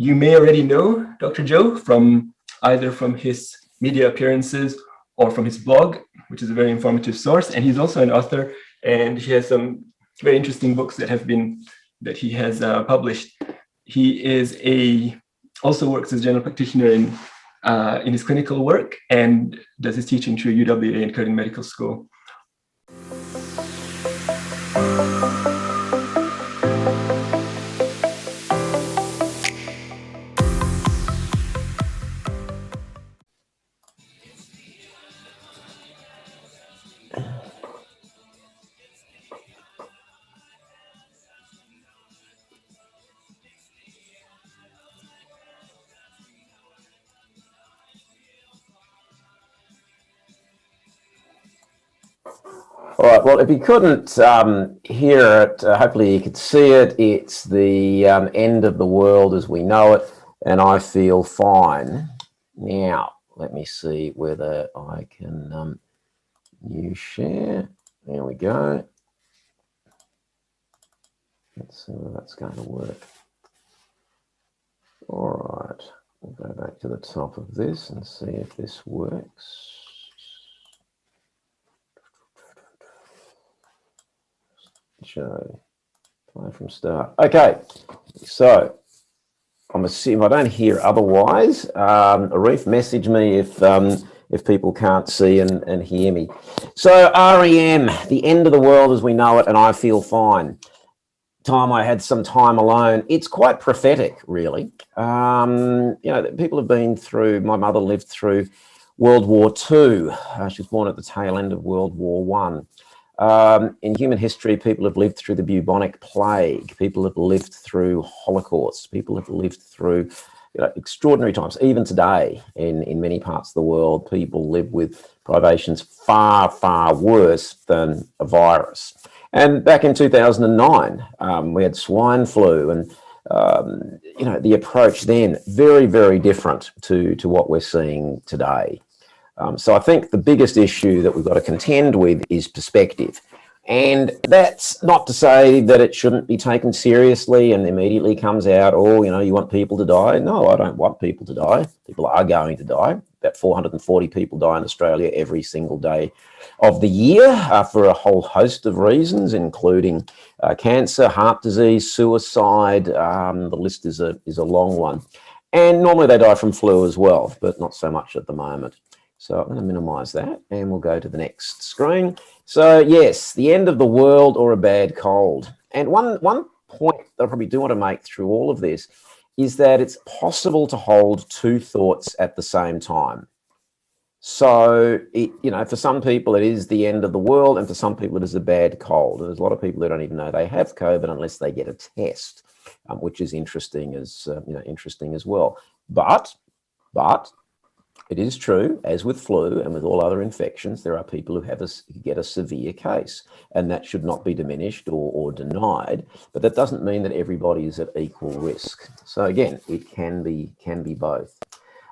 You may already know Dr. Joe from either from his media appearances or from his blog, which is a very informative source. And he's also an author, and he has some very interesting books that he has published. He also works as a general practitioner in his clinical work and does his teaching through UWA and Curtin Medical School. All right, well, if you couldn't hear it, hopefully you could see it. It's the end of the world as we know it, and I feel fine. Now, let me see whether I can new share. There we go. Let's see whether that's going to work. All right, we'll go back to the top of this and see if this works. Show play from start. Okay, so I'm assuming I don't hear otherwise. Arif, message me if people can't see and hear me. So REM, the end of the world as we know it, and I feel fine. I had some time alone. It's quite prophetic, really. You know, people have been through. My mother lived through World War II. She was born at the tail end of World War I. In human history, people have lived through the bubonic plague. People have lived through Holocausts. People have lived through extraordinary times. Even today, in many parts of the world, people live with privations far, far worse than a virus. And back in 2009, we had swine flu, and the approach then very, very different to what we're seeing today. So I think the biggest issue that we've got to contend with is perspective. And that's not to say that it shouldn't be taken seriously and immediately comes out, oh, you want people to die. No, I don't want people to die. People are going to die. About 440 people die in Australia every single day of the year for a whole host of reasons, including cancer, heart disease, suicide. The list is a long one. And normally they die from flu as well, but not so much at the moment. So I'm going to minimize that and we'll go to the next screen. So yes, the end of the world or a bad cold. And one point that I probably do want to make through all of this is that it's possible to hold two thoughts at the same time. So, for some people it is the end of the world, and for some people it is a bad cold. There's a lot of people who don't even know they have COVID unless they get a test, which is interesting as well. But it is true, as with flu and with all other infections, there are people who get a severe case, and that should not be diminished or denied. But that doesn't mean that everybody is at equal risk. So again, it can be both.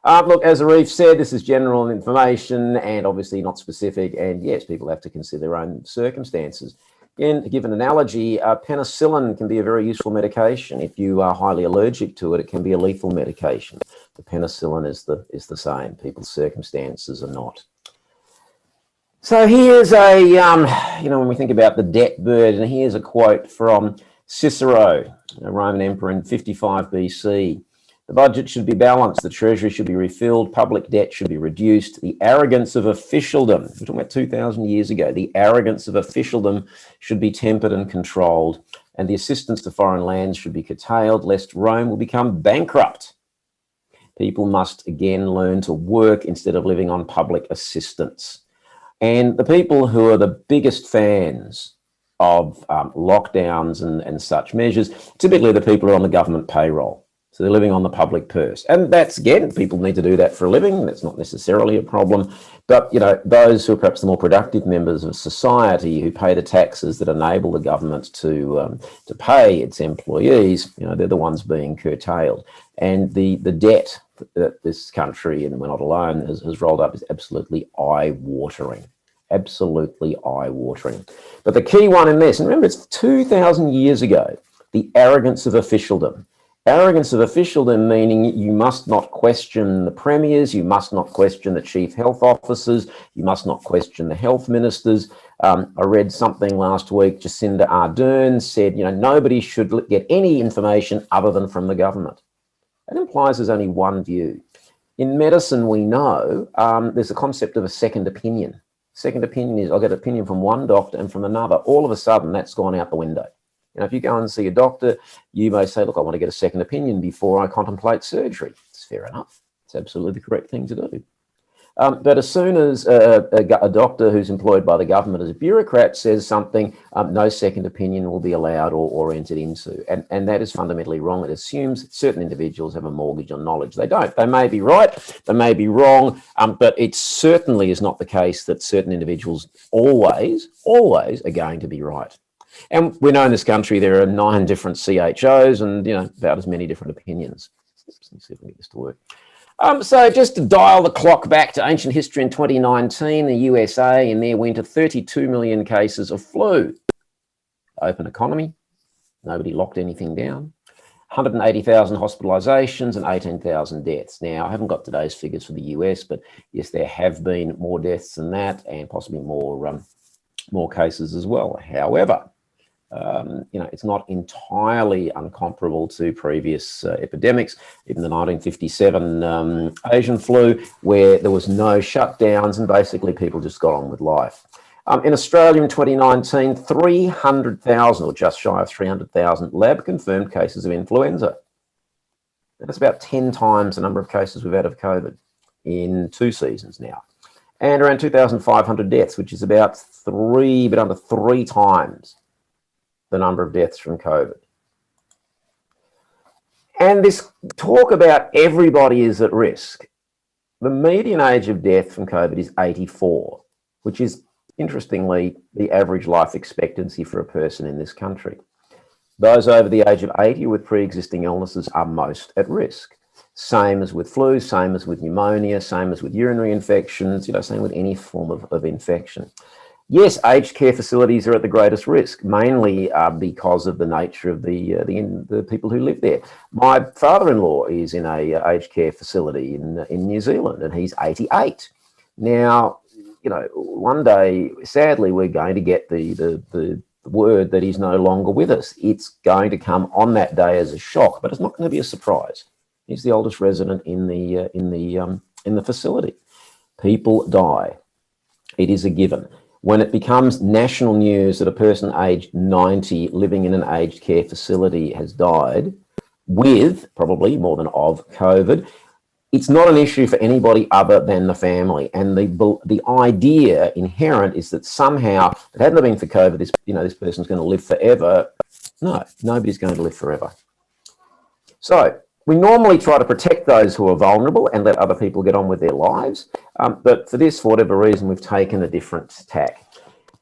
Look, as Arif said, this is general information and obviously not specific. And yes, people have to consider their own circumstances. Again, to give an analogy, penicillin can be a very useful medication. If you are highly allergic to it, it can be a lethal medication. The penicillin is the same. People's circumstances are not. So here's when we think about the debt burden, here's a quote from Cicero, a Roman emperor in 55 BC. The budget should be balanced, the treasury should be refilled, public debt should be reduced, the arrogance of officialdom, we're talking about 2,000 years ago, the arrogance of officialdom should be tempered and controlled, and the assistance to foreign lands should be curtailed, lest Rome will become bankrupt. People must again learn to work instead of living on public assistance. And the people who are the biggest fans of lockdowns and such measures, typically the people who are on the government payroll. So they're living on the public purse. And that's, again, people need to do that for a living. That's not necessarily a problem. But, those who are perhaps the more productive members of society who pay the taxes that enable the government to pay its employees, they're the ones being curtailed. And the debt that this country, and we're not alone, has rolled up is absolutely eye-watering. Absolutely eye-watering. But the key one in this, and remember, it's 2,000 years ago, the arrogance of officialdom. Arrogance of officialdom, meaning you must not question the premiers, you must not question the chief health officers, you must not question the health ministers. I read something last week, Jacinda Ardern said, nobody should get any information other than from the government. That implies there's only one view. In medicine, we know there's a concept of a second opinion. Second opinion is I'll get an opinion from one doctor and from another. All of a sudden, that's gone out the window. If you go and see a doctor, you may say, look, I want to get a second opinion before I contemplate surgery. It's fair enough. It's absolutely the correct thing to do. But as soon as a doctor who's employed by the government as a bureaucrat says something, no second opinion will be allowed or entered into. And that is fundamentally wrong. It assumes certain individuals have a mortgage on knowledge. They don't. They may be right, they may be wrong, but it certainly is not the case that certain individuals always are going to be right. And we know in this country there are 9 different CHOs and about as many different opinions. Let's see if we can get this to work. So just to dial the clock back to ancient history in 2019, the USA in their winter 32 million cases of flu. Open economy, nobody locked anything down. 180,000 hospitalizations and 18,000 deaths. Now, I haven't got today's figures for the US, but yes, there have been more deaths than that and possibly more cases as well. However, it's not entirely uncomparable to previous epidemics, even the 1957 Asian flu, where there was no shutdowns and basically people just got on with life. In Australia in 2019, 300,000 or just shy of 300,000 lab-confirmed cases of influenza. That's about 10 times the number of cases we've had of COVID in 2 seasons now. And around 2,500 deaths, which is about under 3 times the number of deaths from COVID. And this talk about everybody is at risk. The median age of death from COVID is 84, which is, interestingly, the average life expectancy for a person in this country. Those over the age of 80 with pre-existing illnesses are most at risk. Same as with flu, same as with pneumonia, same as with urinary infections, same with any form of infection. Yes, aged care facilities are at the greatest risk, mainly because of the nature of the people who live there. My father-in-law is in a aged care facility in New Zealand, and he's 88. Now, one day, sadly, we're going to get the word that he's no longer with us. It's going to come on that day as a shock, but it's not going to be a surprise. He's the oldest resident in the facility. People die. It is a given. When it becomes national news that a person aged 90 living in an aged care facility has died with probably more than of COVID, it's not an issue for anybody other than the family. And the idea inherent is that somehow, if it hadn't been for COVID, this person's going to live forever. No, nobody's going to live forever. So we normally try to protect those who are vulnerable and let other people get on with their lives. But for this, for whatever reason, we've taken a different tack.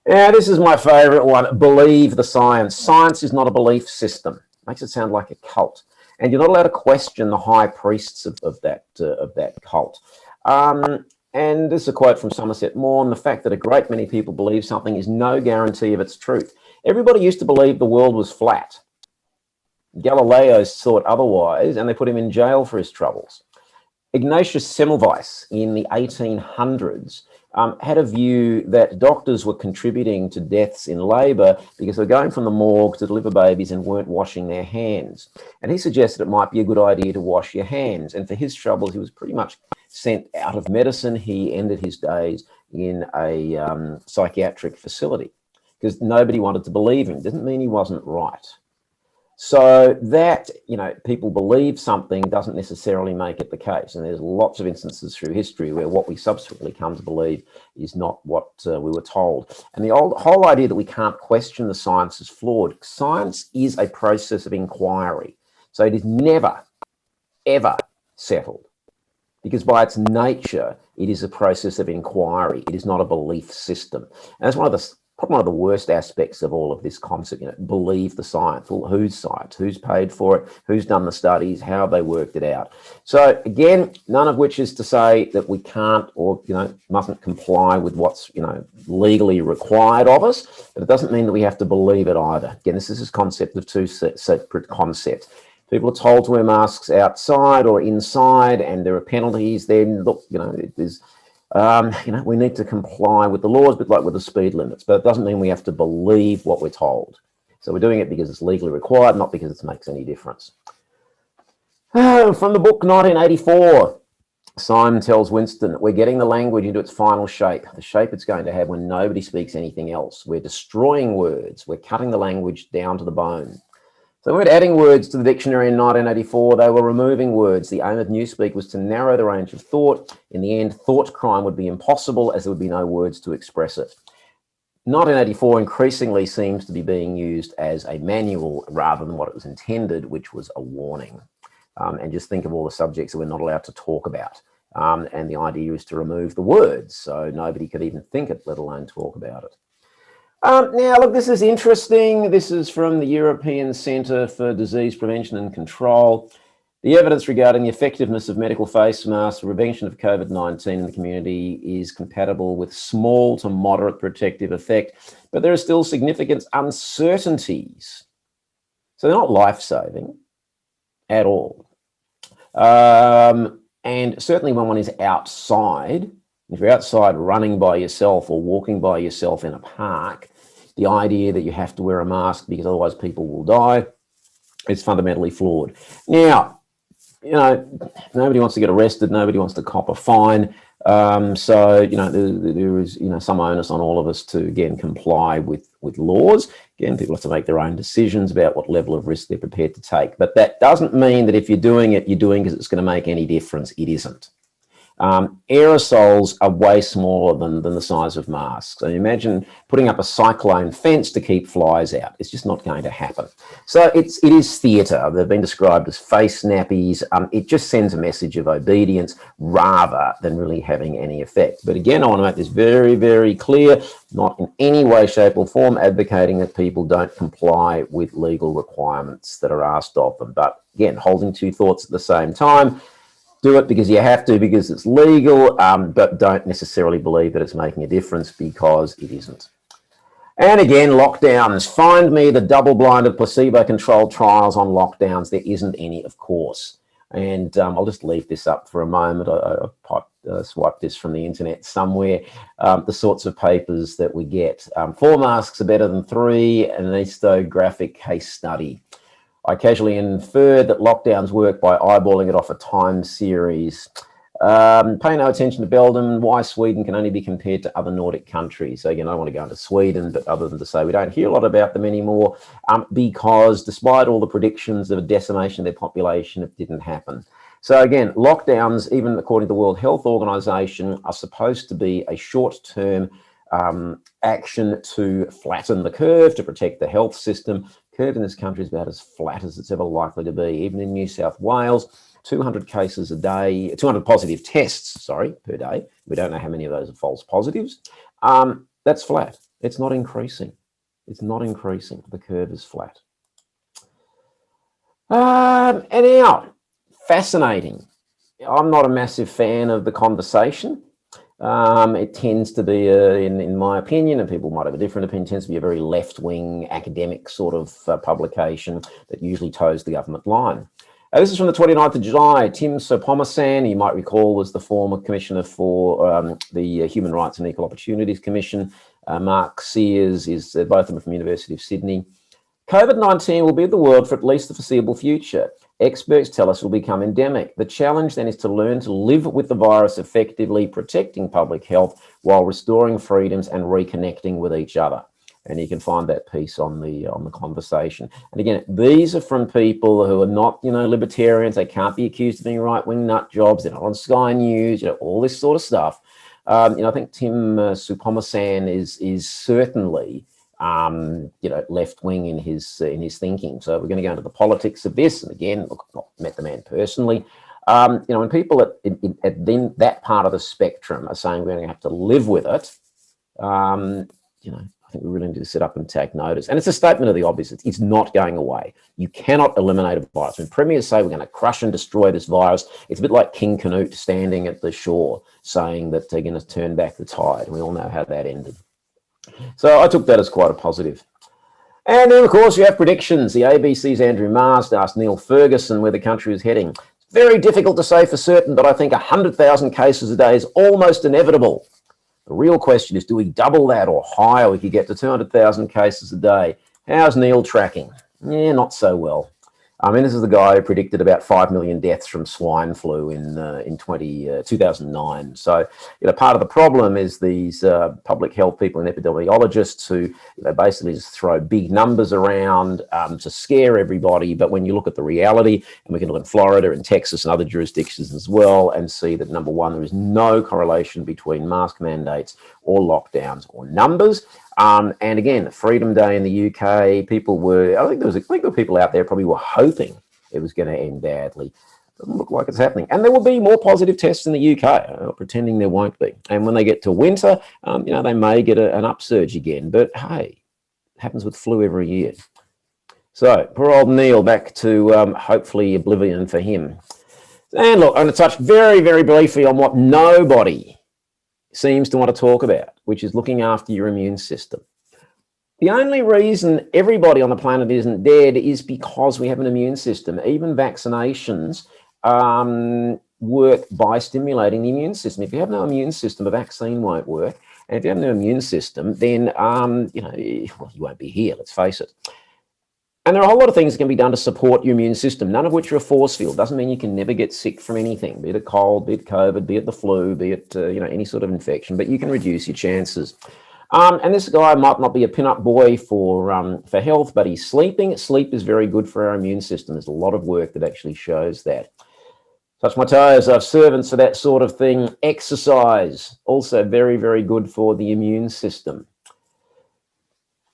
Now, this is my favorite one. Believe the science. Science is not a belief system. Makes it sound like a cult. And you're not allowed to question the high priests of that cult. And this is a quote from Somerset Maugham: the fact that a great many people believe something is no guarantee of its truth. Everybody used to believe the world was flat. Galileo thought otherwise, and they put him in jail for his troubles. Ignatius Semmelweis in the 1800s had a view that doctors were contributing to deaths in labour because they were going from the morgue to deliver babies and weren't washing their hands. And he suggested it might be a good idea to wash your hands. And for his troubles, he was pretty much sent out of medicine. He ended his days in a psychiatric facility because nobody wanted to believe him. Doesn't mean he wasn't right. So that, people believe something doesn't necessarily make it the case. And there's lots of instances through history where what we subsequently come to believe is not what we were told. And the whole idea that we can't question the science is flawed. Science is a process of inquiry. So it is never, ever settled. Because by its nature, it is a process of inquiry. It is not a belief system. And that's probably one of the worst aspects of all of this concept, believe the science. Well, whose science? Who's paid for it? Who's done the studies? How have they worked it out? So again, none of which is to say that we can't or, mustn't comply with what's, legally required of us, but it doesn't mean that we have to believe it either. Again, this is this concept of two separate concepts. people are told to wear masks outside or inside, and there are penalties, then look, there's, we need to comply with the laws, a bit like with the speed limits, but it doesn't mean we have to believe what we're told. So we're doing it because it's legally required, not because it makes any difference. From the book 1984, Simon tells Winston, we're getting the language into its final shape, the shape it's going to have when nobody speaks anything else. We're destroying words. We're cutting the language down to the bone. So when we were adding words to the dictionary in 1984, they were removing words. The aim of Newspeak was to narrow the range of thought. In the end, thought crime would be impossible as there would be no words to express it. 1984 increasingly seems to be being used as a manual rather than what it was intended, which was a warning. And just think of all the subjects that we're not allowed to talk about. And the idea is to remove the words, so nobody could even think it, let alone talk about it. Now, look, this is interesting. This is from the European Centre for Disease Prevention and Control. The evidence regarding the effectiveness of medical face masks for prevention of COVID-19 in the community is compatible with small to moderate protective effect, but there are still significant uncertainties. So they're not life-saving at all. And certainly when one is outside, if you're outside running by yourself or walking by yourself in a park, the idea that you have to wear a mask because otherwise people will die is fundamentally flawed. Now, nobody wants to get arrested. Nobody wants to cop a fine. So, there is, some onus on all of us to, again, comply with laws. Again, people have to make their own decisions about what level of risk they're prepared to take. But that doesn't mean that if you're doing it, you're doing because it's going to make any difference. It isn't. Aerosols are way smaller than the size of masks. And imagine putting up a cyclone fence to keep flies out. It's just not going to happen. So it is theatre. They've been described as face nappies. It just sends a message of obedience rather than really having any effect. But again, I want to make this very, very clear, not in any way, shape or form advocating that people don't comply with legal requirements that are asked of them. But again, holding two thoughts at the same time. Do it because you have to, because it's legal, but don't necessarily believe that it's making a difference because it isn't. And again, lockdowns. Find me the double-blinded placebo-controlled trials on lockdowns. There isn't any, of course. And I'll just leave this up for a moment. I swiped this from the internet somewhere. The sorts of papers that we get. 4 masks are better than 3, an ethnographic case study. I casually inferred that lockdowns work by eyeballing it off a time series. Pay no attention to Belgium, why Sweden can only be compared to other Nordic countries. So again, I don't want to go into Sweden, but other than to say we don't hear a lot about them anymore because despite all the predictions of a decimation of their population, it didn't happen. So again, lockdowns, even according to the World Health Organization, are supposed to be a short-term action to flatten the curve, to protect the health system. Curve in this country is about as flat as it's ever likely to be. Even in New South Wales, 200 cases a day, 200 positive tests, per day. We don't know how many of those are false positives. That's flat. It's not increasing. It's not increasing. The curve is flat. And now, fascinating. I'm not a massive fan of the conversation. It tends to be, in my opinion, and people might have a different opinion, tends to be a very left-wing academic sort of publication that usually toes the government line. This is from the 29th of July. Tim Sopomasan, you might recall, was the former commissioner for the Human Rights and Equal Opportunities Commission. Mark Sears is both of them from the University of Sydney. COVID-19 will be in the world for at least the foreseeable future. Experts tell us it will become endemic. The challenge then is to learn to live with the virus effectively, protecting public health while restoring freedoms and reconnecting with each other. And you can find that piece on the conversation. And again, these are from people who are not, libertarians. They can't be accused of being right-wing nut jobs. They're not on Sky News, all this sort of stuff. I think Tim Sopomasan is certainly left-wing in his thinking. So we're going to go into the politics of this. And again, look, I've not met the man personally. When people at then that part of the spectrum are saying we're going to have to live with it, I think we really need to sit up and take notice. And it's a statement of the obvious. It's not going away. You cannot eliminate a virus. When premiers say we're going to crush and destroy this virus, it's a bit like King Canute standing at the shore saying that they're going to turn back the tide. We all know how that ended. So I took that as quite a positive. And then, of course, you have predictions. The ABC's Andrew Mast asked Neil Ferguson where the country is heading. It's very difficult to say for certain, but I think 100,000 cases a day is almost inevitable. The real question is, do we double that or higher? We could get to 200,000 cases a day. How's Neil tracking? Yeah, not so well. I mean, this is the guy who predicted about 5 million deaths from swine flu in 2009. So, part of the problem is these public health people and epidemiologists who basically just throw big numbers around to scare everybody. But when you look at the reality, and we can look at Florida and Texas and other jurisdictions as well, and see that, number one, there is no correlation between mask mandates or lockdowns or numbers. And again, Freedom Day in the UK, people were, I think there were people out there probably were hoping it was going to end badly. Doesn't look like it's happening. And there will be more positive tests in the UK, pretending there won't be. And when they get to winter, they may get an upsurge again. But hey, it happens with flu every year. So poor old Neil, back to hopefully oblivion for him. And look, I'm going to touch very, very briefly on what nobody seems to want to talk about, which is looking after your immune system. The only reason everybody on the planet isn't dead is because we have an immune system. Even vaccinations work by stimulating the immune system. If you have no immune system, a vaccine won't work. And if you have no immune system, then you won't be here, let's face it. And there are a whole lot of things that can be done to support your immune system, none of which are a force field. Doesn't mean you can never get sick from anything, be it a cold, be it COVID, be it the flu, be it any sort of infection, but you can reduce your chances. And this guy might not be a pin-up boy for health, but he's sleeping. Sleep is very good for our immune system. There's a lot of work that actually shows that. Touch my toes, I have servants for that sort of thing. Exercise, also very, very good for the immune system.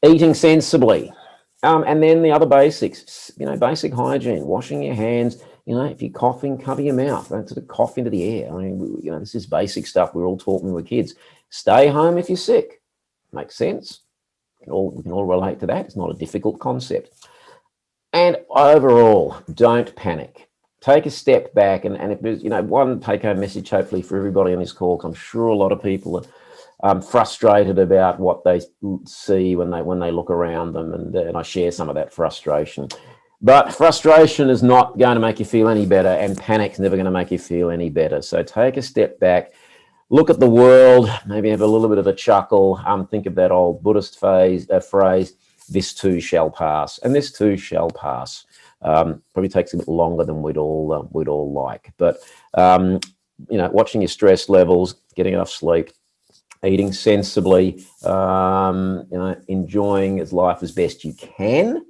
Eating sensibly. And then the other basics, basic hygiene, washing your hands. If you're coughing, cover your mouth. Don't sort of cough into the air. I mean, this is basic stuff we were all taught when we were kids. Stay home if you're sick. Makes sense. We can all relate to that. It's not a difficult concept. And overall, don't panic. Take a step back. And if there's, one take-home message, hopefully, for everybody on this call, because I'm sure a lot of people are frustrated about what they see when they look around them, and I share some of that frustration. But frustration is not going to make you feel any better, and panic's never going to make you feel any better. So take a step back, look at the world, maybe have a little bit of a chuckle, think of that old Buddhist phrase, this too shall pass. And this too shall pass. Probably takes a bit longer than we'd all like. But, watching your stress levels, getting enough sleep, eating sensibly, enjoying life as best you can,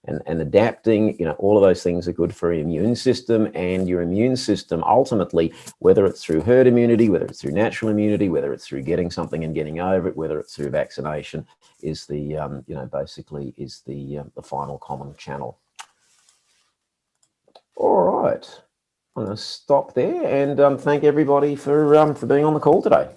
and adapting, all of those things are good for your immune system. And your immune system, ultimately, whether it's through herd immunity, whether it's through natural immunity, whether it's through getting something and getting over it, whether it's through vaccination, is the basically is the final common channel. All right, I'm going to stop there and thank everybody for being on the call today.